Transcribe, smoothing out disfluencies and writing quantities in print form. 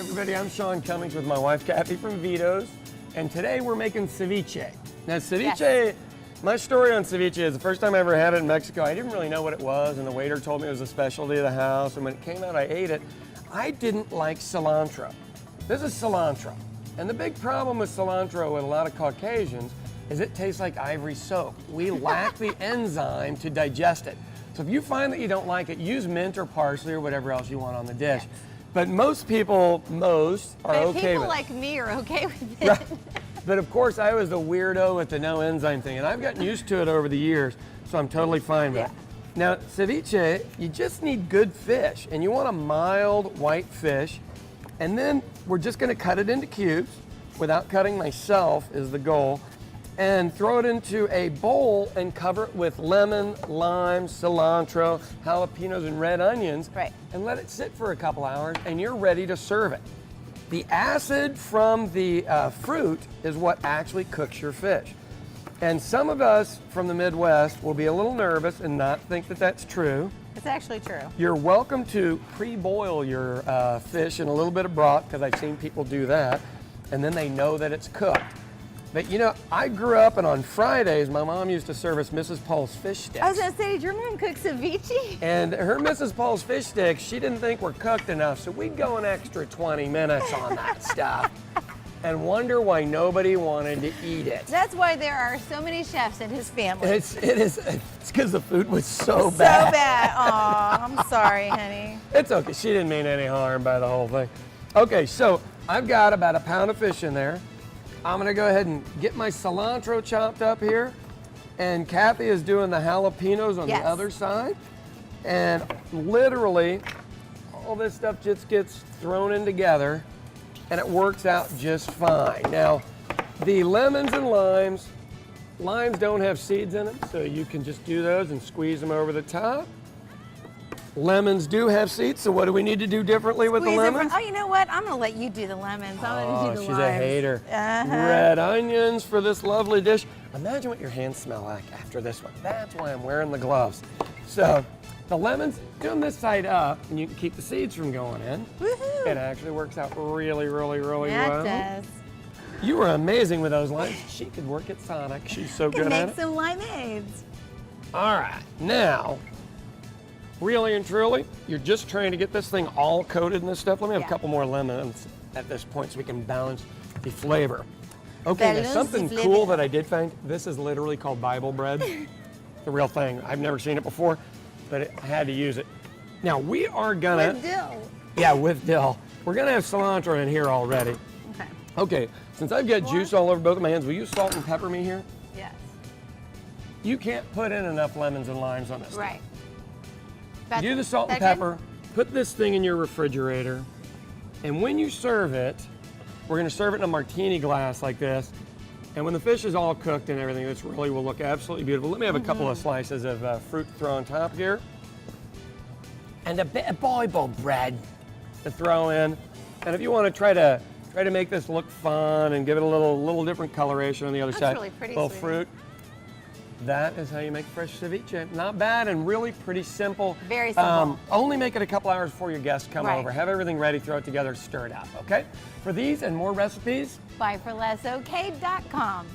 everybody, I'm Cummings with my wife Cathy from Vito's, and today we're making ceviche. Now ceviche, yes. My story on ceviche is the first time I ever had it in Mexico, I didn't really know what it was, and the waiter told me it was a specialty of the house, and when it came out I ate it. I didn't like cilantro. This is cilantro, and the big problem with cilantro with a lot of Caucasians is it tastes like ivory soap. We lack the enzyme to digest it. So if you find that you don't like it, use mint or parsley or whatever else you want on the dish. Yes. But most people, are okay with it. People like me are okay with it. Right. But of course, I was the weirdo with the no enzyme thing, and I've gotten used to it over the years, so I'm totally fine with it. Now, ceviche, you just need good fish, and you want a mild white fish, and then we're just gonna cut it into cubes, without cutting myself is the goal, and throw it into a bowl and cover it with lemon, lime, cilantro, jalapenos, and red onions, and let it sit for a couple hours, and you're ready to serve it. The acid from the fruit is what actually cooks your fish. And some of us from the Midwest will be a little nervous and not think that that's true. It's actually true. You're welcome to pre-boil your fish in a little bit of broth, because I've seen people do that, and then they know that it's cooked. But you know, I grew up, and on Fridays, my mom used to serve us Mrs. Paul's fish sticks. I was gonna say, did your mom cook ceviche? And her Mrs. Paul's fish sticks, she didn't think were cooked enough, so we'd go an extra 20 minutes on that stuff and wonder why nobody wanted to eat it. That's why there are so many chefs in his family. It's because the food was so bad. So bad. Aw, I'm sorry, honey. It's okay. She didn't mean any harm by the whole thing. Okay, so I've got about a pound of fish in there. I'm gonna go ahead and get my cilantro chopped up here, and Cathy is doing the jalapenos on the other side. And literally, all this stuff just gets thrown in together, and it works out just fine. Now, the lemons and limes don't have seeds in them, so you can just do those and squeeze them over the top. Lemons do have seeds, so what do we need to do differently with the lemons? Oh, you know what? I'm gonna let you do the lemons. I'm gonna do the limes. She's a hater. Red onions for this lovely dish. Imagine what your hands smell like after this one. That's why I'm wearing the gloves. So, the lemons, do them this side up, and you can keep the seeds from going in. Woohoo! It actually works out really, really, really That well. does. You were amazing with those limes. She could work at Sonic. She's so good at it. Make some limeades. All right, now, really and truly, you're just trying to get this thing all coated in this stuff. Let me have a couple more lemons at this point so we can balance the flavor. Okay, now something cool that I did find, this is literally called Bible bread. The real thing. I've never seen it before, but I had to use it. Now we are gonna... With dill. Yeah, with dill. We're gonna have cilantro in here already. Okay. Okay, since I've got juice all over both of my hands, will you salt and pepper me here? Yes. You can't put in enough lemons and limes on this. Right. Do the salt and pepper, put this thing in your refrigerator, and when you serve it, we're gonna serve it in a martini glass like this, and when the fish is all cooked and everything, this really will look absolutely beautiful. Let me have a couple of slices of fruit to throw on top here, and a bit of Bible bread to throw in. And if you want to try to make this look fun and give it a little different coloration on the other side, that's really pretty, little fruit. That is how you make fresh ceviche. Not bad and really pretty simple. Very simple. Only make it a couple hours before your guests come over. Have everything ready, throw it together, stir it up, okay? For these and more recipes, buyforlessok.com.